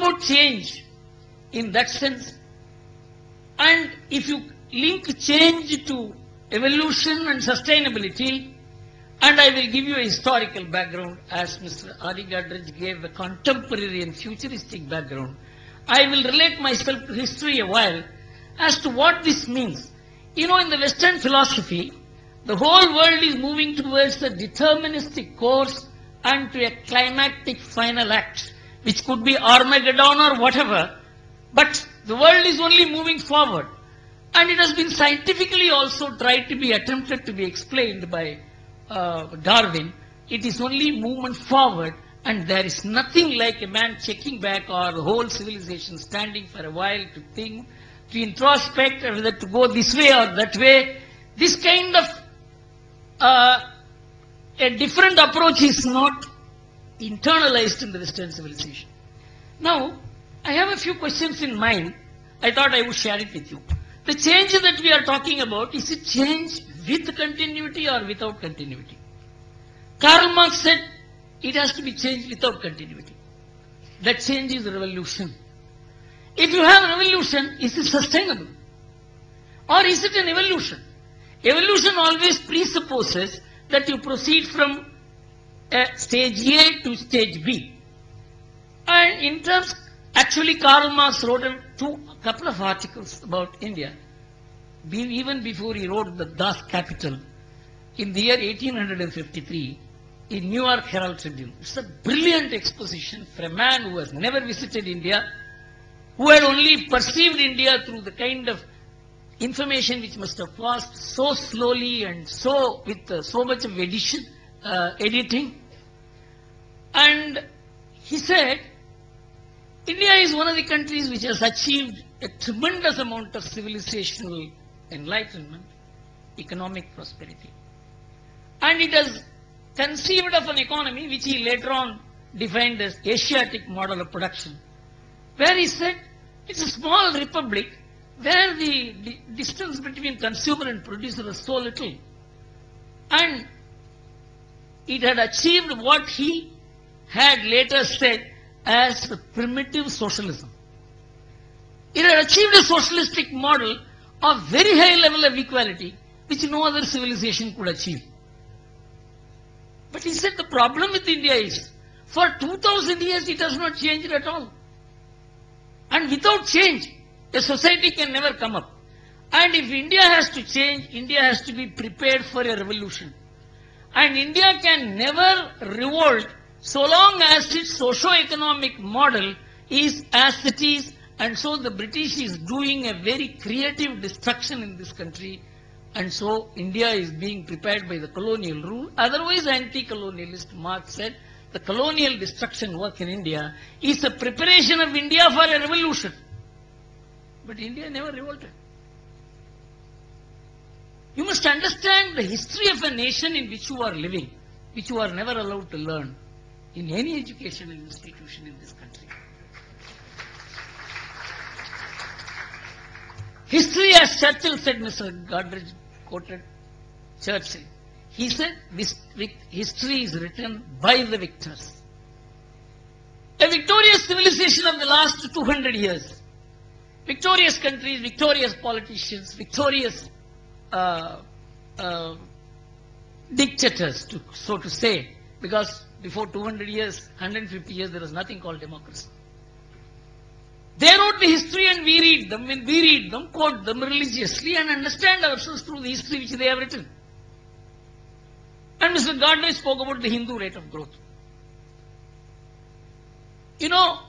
about change in that sense. And if you link change to evolution and sustainability, and I will give you a historical background as Mr. Adi Godrej gave a contemporary and futuristic background. I will relate myself to history a while as to what this means. You know, in the Western philosophy, the whole world is moving towards a deterministic course and to a climactic final act, which could be Armageddon or whatever, but the world is only moving forward. And it has been scientifically also tried to be attempted to be explained by Darwin. It is only movement forward, and there is nothing like a man checking back or the whole civilization standing for a while to think, to introspect, whether to go this way or that way. This kind of a different approach is not internalized in the Western civilization. Now, I have a few questions in mind. I thought I would share it with you. The change that we are talking about, is it change with continuity or without continuity? Karl Marx said it has to be changed without continuity. That change is revolution. If you have revolution, is it sustainable? Or is it an evolution? Evolution always presupposes that you proceed from stage A to stage B. And in terms, actually Karl Marx wrote a couple of articles about India, even before he wrote the Das Kapital in the year 1853 in New York Herald Tribune. It's a brilliant exposition for a man who has never visited India, who had only perceived India through the kind of information which must have passed so slowly and so with so much of editing. And he said, India is one of the countries which has achieved a tremendous amount of civilizational enlightenment, economic prosperity. And it has conceived of an economy which he later on defined as Asiatic model of production, where he said it's a small republic where the distance between consumer and producer is so little. And it had achieved what he had later said as the primitive socialism. It had achieved a socialistic model of very high level of equality, which no other civilization could achieve. But he said the problem with India is, for 2000 years it has not changed at all. And without change, a society can never come up. And if India has to change, India has to be prepared for a revolution. And India can never revolt so long as its socio-economic model is as it is, and so the British is doing a very creative destruction in this country, and so India is being prepared by the colonial rule. Otherwise, anti-colonialist Marx said the colonial destruction work in India is a preparation of India for a revolution. But India never revolted. You must understand the history of a nation in which you are living, which you are never allowed to learn in any educational institution in this country. History, as Churchill said, Mr. Godrej quoted Churchill. He said, history is written by the victors. A victorious civilization of the last 200 years, victorious countries, victorious politicians, victorious dictators, so to say, because before 200 years, 150 years, there was nothing called democracy. They wrote the history and we read them. When we read them, quote them religiously and understand ourselves through the history which they have written. And Mr. Godrej spoke about the Hindu rate of growth. You know,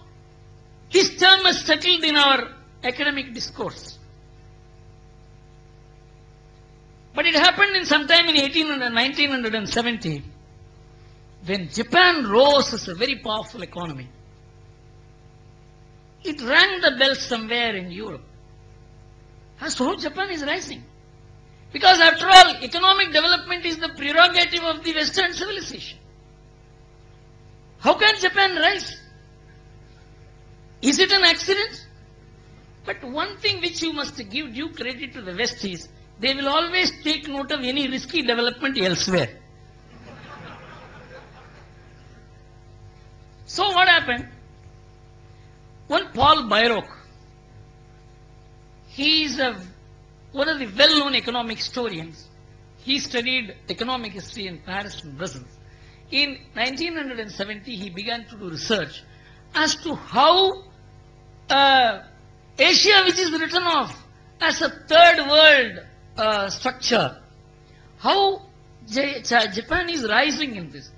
this term has settled in our academic discourse. But it happened in sometime in 1970, when Japan rose as a very powerful economy. It rang the bell somewhere in Europe as to how Japan is rising. Because after all, economic development is the prerogative of the Western civilization. How can Japan rise? Is it an accident? But one thing which you must give due credit to the West is, they will always take note of any risky development elsewhere. So what happened? One Paul Bairoch, he is one of the well-known economic historians. He studied economic history in Paris and Brussels. In 1970, he began to do research as to how Asia, which is written off as a third world structure, how Japan is rising in this.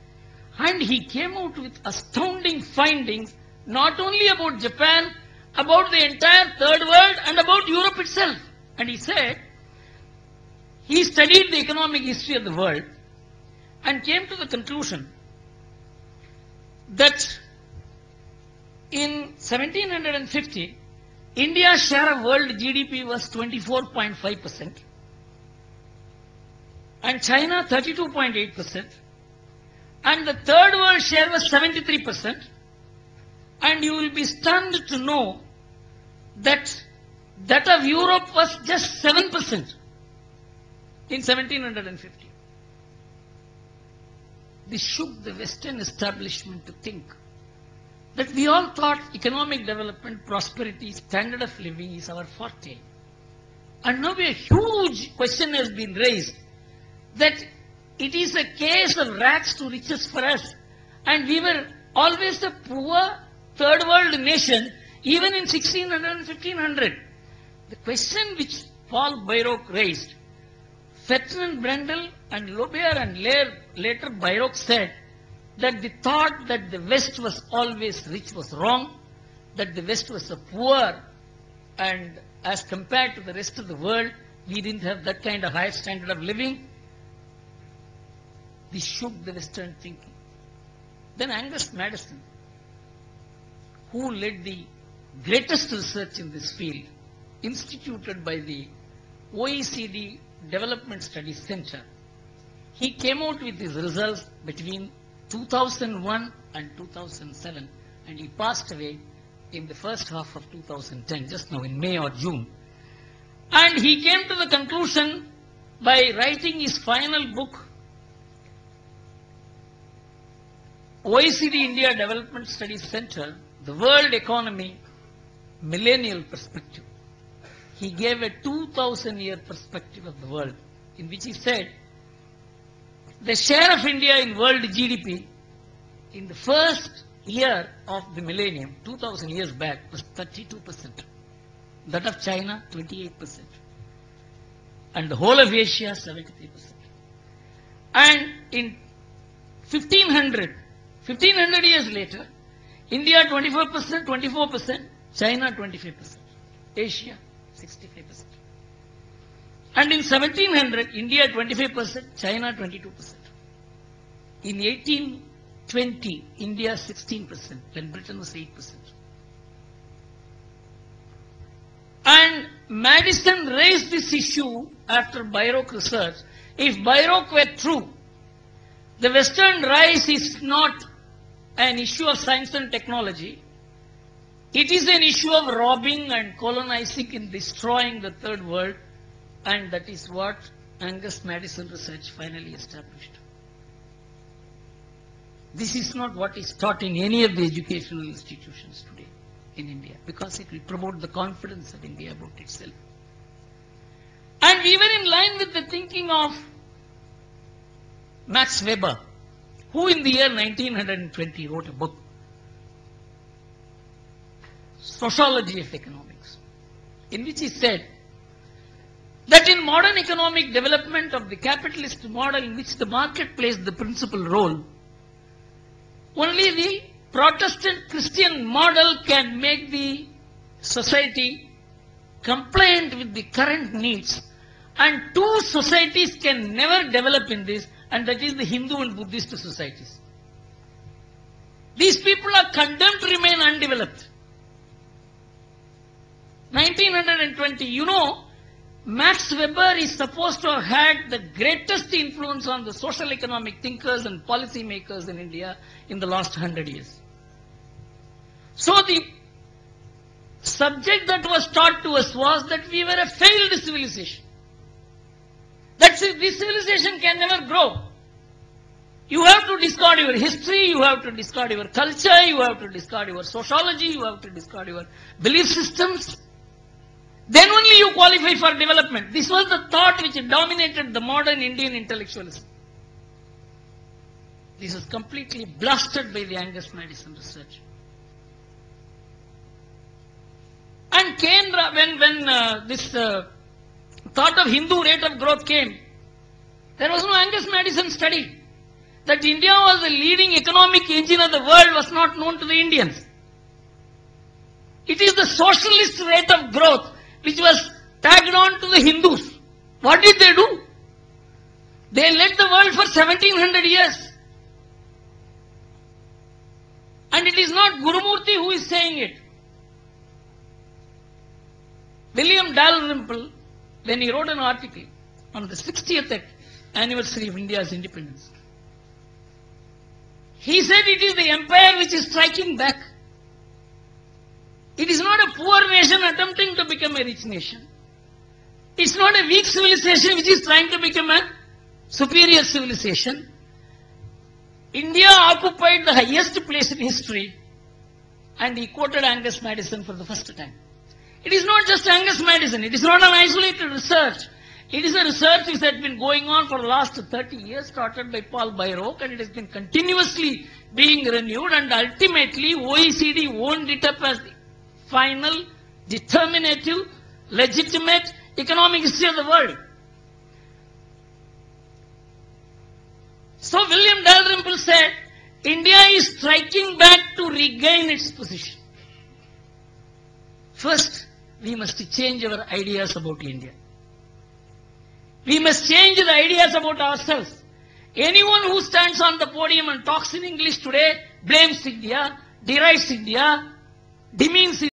And he came out with astounding findings, not only about Japan, about the entire third world and about Europe itself. And he said, he studied the economic history of the world and came to the conclusion that in 1750, India's share of world GDP was 24.5% and China 32.8%, and the third world share was 73%, and you will be stunned to know that that of Europe was just 7% in 1750. This shook the Western establishment to think that we all thought economic development, prosperity, standard of living is our forte. And now a huge question has been raised that it is a case of rags to riches for us. And we were always a poor third world nation, even in 1600 and 1500. The question which Paul Bairoch raised, Ferdinand Brendel and Lobier and later Bairoch said that the thought that the West was always rich was wrong, that the West was a poor, and as compared to the rest of the world, we didn't have that kind of high standard of living. This shook the Western thinking. Then Angus Maddison, who led the greatest research in this field, instituted by the OECD Development Studies Center, he came out with his results between 2001 and 2007, and he passed away in the first half of 2010, just now in May or June. And he came to the conclusion by writing his final book, OECD India Development Studies Center, The World Economy, Millennial Perspective. He gave a 2000-year perspective of the world, in which he said the share of India in world GDP in the first year of the millennium, 2000 years back, was 32%. That of China, 28%. And the whole of Asia, 73%. And in 1500 years later, India 24%, China 25%, Asia 65%. And in 1700, India 25%, China 22%. In 1820, India 16%, when Britain was 8%. And Madison raised this issue after Bairoch research. If Bairoch were true, the Western rise is not an issue of science and technology. It is an issue of robbing and colonizing and destroying the third world, and that is what Angus Maddison research finally established. This is not what is taught in any of the educational institutions today in India, because it will promote the confidence of India about itself. And we were in line with the thinking of Max Weber, who in the year 1920 wrote a book, Sociology of Economics, in which he said that in modern economic development of the capitalist model in which the market plays the principal role, only the Protestant Christian model can make the society compliant with the current needs, and two societies can never develop in this, and that is the Hindu and Buddhist societies. These people are condemned to remain undeveloped. 1920, you know, Max Weber is supposed to have had the greatest influence on the social economic thinkers and policy makers in India in the last 100 years. So the subject that was taught to us was that we were a failed civilization. That this civilization can never grow. You have to discard your history, you have to discard your culture, you have to discard your sociology, you have to discard your belief systems. Then only you qualify for development. This was the thought which dominated the modern Indian intellectualism. This is completely blasted by the Angus Madison research. And Kendra, when this thought of Hindu rate of growth came, there was no Angus Madison study. That India was the leading economic engine of the world was not known to the Indians. It is the socialist rate of growth which was tagged on to the Hindus. What did they do? They led the world for 1700 years. And it is not Gurumurthy who is saying it. William Dalrymple, when he wrote an article on the 60th anniversary of India's independence, he said it is the empire which is striking back. It is not a poor nation attempting to become a rich nation. It's not a weak civilization which is trying to become a superior civilization. India occupied the highest place in history, and he quoted Angus Madison for the first time. It is not just Angus Madison. It is not an isolated research. It is a research which has been going on for the last 30 years, started by Paul Bairoch, and it has been continuously being renewed, and ultimately OECD owned it up as the final, determinative, legitimate economic history of the world. So William Dalrymple said, India is striking back to regain its position. First, we must change our ideas about India. We must change the ideas about ourselves. Anyone who stands on the podium and talks in English today blames India, derides India, demeans India.